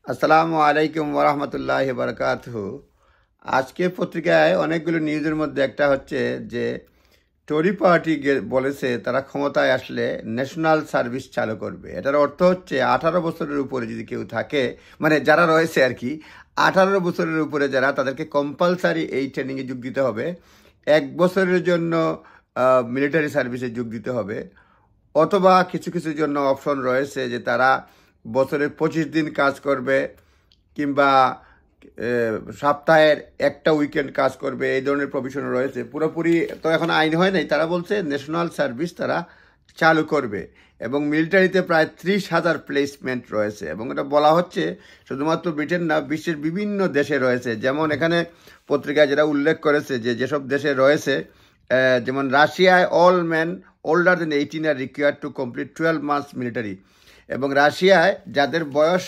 আসসালামু আলাইকুম ওরহমতুল্লাহ বারকাতুহু। আজকে পত্রিকায় অনেকগুলো নিউজের মধ্যে একটা হচ্ছে যে টরি পার্টি বলেছে তারা ক্ষমতায় আসলে ন্যাশনাল সার্ভিস চালু করবে। এটার অর্থ হচ্ছে 18 বছরের উপরে যদি কেউ থাকে, মানে যারা রয়েছে আর কি, 18 বছরের উপরে যারা, তাদেরকে কম্পালসারি এই ট্রেনিংয়ে যোগ দিতে হবে। 1 বছরের জন্য মিলিটারি সার্ভিসে যোগ দিতে হবে, অথবা কিছু কিছুর জন্য অপশন রয়েছে যে তারা বছরে 25 দিন কাজ করবে, কিংবা সপ্তাহের একটা উইকেন্ড কাজ করবে। এই ধরনের প্রভিশন রয়েছে। পুরোপুরি তো এখন আইন হয় নাই। তারা বলছে ন্যাশনাল সার্ভিস তারা চালু করবে, এবং মিলিটারিতে প্রায় 30,000 প্লেসমেন্ট রয়েছে। এবং এটা বলা হচ্ছে শুধুমাত্র ব্রিটেন না, বিশ্বের বিভিন্ন দেশে রয়েছে। যেমন এখানে পত্রিকায় যেটা উল্লেখ করেছে যে যেসব দেশে রয়েছে, যেমন রাশিয়ায় all man older than 18 are required to complete 12 months military, এবং রাশিয়ায় যাদের বয়স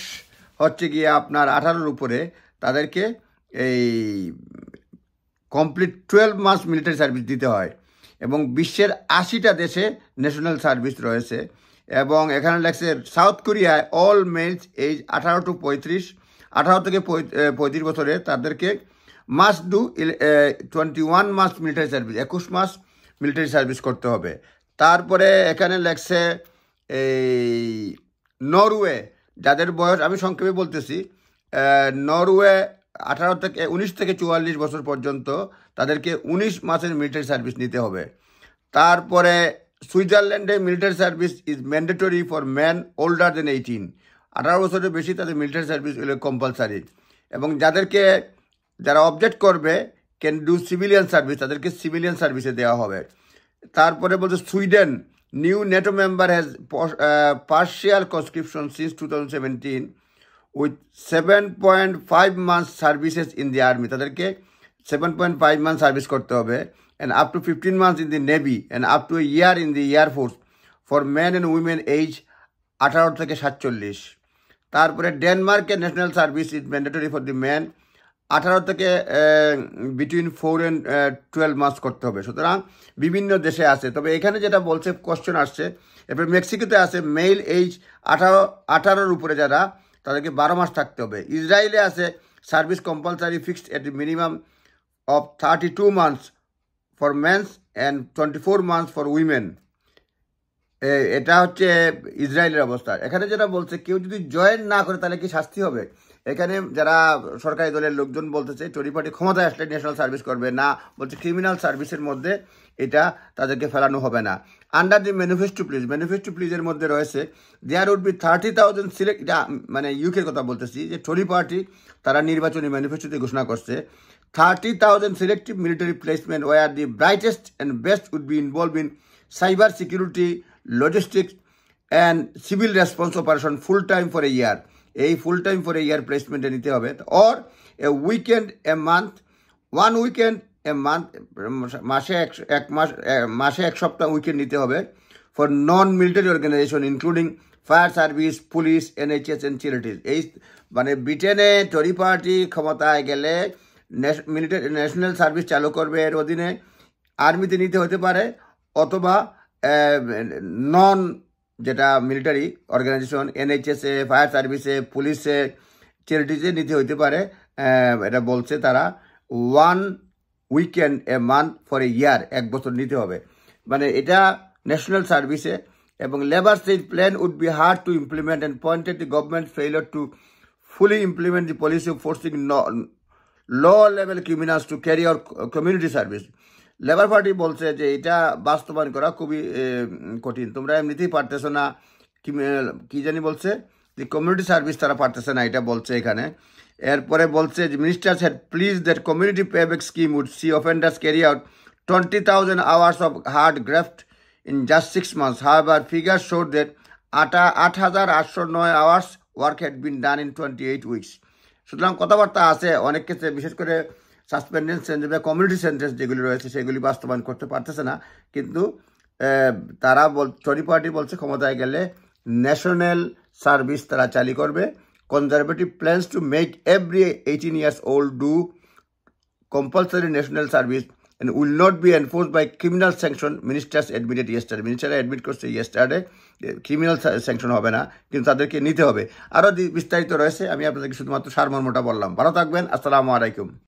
হচ্ছে গিয়ে আপনার 18-র উপরে, তাদেরকে এই কমপ্লিট 12 মান্থস মিলিটারি সার্ভিস দিতে হয়। এবং বিশ্বের 80টা দেশে ন্যাশনাল সার্ভিস রয়েছে। এবং এখানে লেখছে সাউথ কোরিয়ায় অল মেলস এজ 18 to 35, 18 থেকে 35 বছরে, তাদেরকে must do 21 months military service, 21 মাস মিলিটারি সার্ভিস করতে হবে। তারপরে এখানে লেখছে এই নরওয়ে, যাদের বয়স, আমি সংক্ষেপে বলতেছি, নরওয়ে 19 থেকে 44 বছর পর্যন্ত, তাদেরকে 19 মাসের মিলিটারি সার্ভিস নিতে হবে। তারপরে সুইজারল্যান্ডে military service is mandatory for man older than 18, 18 বছরের বেশি তাদের মিলিটারি সার্ভিস হলে কম্পালসারি। এবং যারা অবজেক্ট করবে ক্যান ডু সিভিলিয়ান সার্ভিস, তাদেরকে সিভিলিয়ান সার্ভিসে দেওয়া হবে। তারপরে বলছে Sweden new NATO member has partial conscription since 2017 with 7.5 months services in the army, তাদেরকে 7.5 মান্থ সার্ভিস করতে হবে, and up to 15 months in the navy, and up to year in the air force for man and women age 18 থেকে 47। তারপরে ডেনমার্কের national service is mandatory for the man, 18 থেকে between 4 and 12 মাস করতে হবে। সুতরাং বিভিন্ন দেশে আছে। তবে এখানে যেটা বলছে, কোশ্চেন আসছে, এরপর মেক্সিকোতে আছে মেল এজ 18-র উপরে যারা, তাদেরকে 12 মাস থাকতে হবে। ইসরায়েলে আছে service compulsory fixed at minimum of 32 months for mens and 24 months for women. এটা হচ্ছে ইসরায়েলের অবস্থা। এখানে যেটা বলছে, কেউ যদি জয়েন না করে তাহলে কি শাস্তি হবে? এখানে যারা সরকারি দলের লোকজন বলতেছে টরি পার্টি ক্ষমতায় আসলে ন্যাশনাল সার্ভিস করবে না, বলছে ক্রিমিনাল সার্ভিসের মধ্যে এটা তাদেরকে ফেলানো হবে না। আন্ডার দি ম্যানিফেস্টো প্লিজের মধ্যে রয়েছে দেয়ার উড বি 30,000 সিলেক্ট, এটা মানে ইউকের কথা বলতেছি, যে টরি পার্টি তারা নির্বাচনী ম্যানিফেস্টোতে ঘোষণা করছে 30,000 selective military placement where the brightest and best would be involve in cyber security, logistics and civil response operation full time for a year. এই full time for a year প্লেসমেন্টে নিতে হবে। Or a weekend a month, 1 weekend a month, মাসে এক সপ্তাহ weekend নিতে হবে for non military organisation including fire service, police, NHS and charities. এই মানে ব্রিটেনে টরি পার্টি ক্ষমতায় গেলে ন্যাশনাল সার্ভিস চালু করবে। এর অধীনে আর্মিতে নিতে হতে পারে, অথবা নন যেটা মিলিটারি অর্গানাইজেশন, NHS-এ, ফায়ার সার্ভিসে, পুলিশে, চ্যারিটিজে নিতে হইতে পারে। এটা বলছে তারা 1 weekend a month for a year, 1 বছর নিতে হবে, মানে এটা ন্যাশনাল সার্ভিসে। এবং Labour state plan would be hard to implement and pointed the government failure to fully implement the policy of forcing low-level criminals to carry out community service. Labour party বলছে যে এটা বাস্তবায়ন করা খুবই কঠিন, তোমরা এমনিতেই পারতেছো না। কি জানি বলছে যে কমিউনিটি সার্ভিস তারা পারতেছে না, এটা বলছে এখানে। এরপরে বলছে যে ministers had pledged that community payback scheme would see offenders carry out 20,000 hours of hard graft in just 6 months. However, figures showed that 8,809 hours work had been done in 28 weeks. সুতরাং কথাবার্তা আছে অনেক ক্ষেত্রে, বিশেষ করে সাসপেন্ডেড সেন্টেন্স বা community sentence যেগুলি রয়েছে সেগুলি বাস্তবায়ন করতে পারতেছে না। কিন্তু তারা টরি পার্টি বলছে ক্ষমতায় গেলে ন্যাশনাল সার্ভিস তারা চালু করবে। Conservative plans to make every 18 years old do compulsory national service and will not be enforced by criminal sanction, ministers admitted yesterday. Minister admit করছে yesterday ক্রিমিনাল স্যাংশন হবে না, কিন্তু তাদেরকে নিতে হবে। আরও বিস্তারিত রয়েছে, আমি আপনাদেরকে শুধুমাত্র সারমর্মটা বললাম। ভালো থাকবেন, আসসালামু আলাইকুম।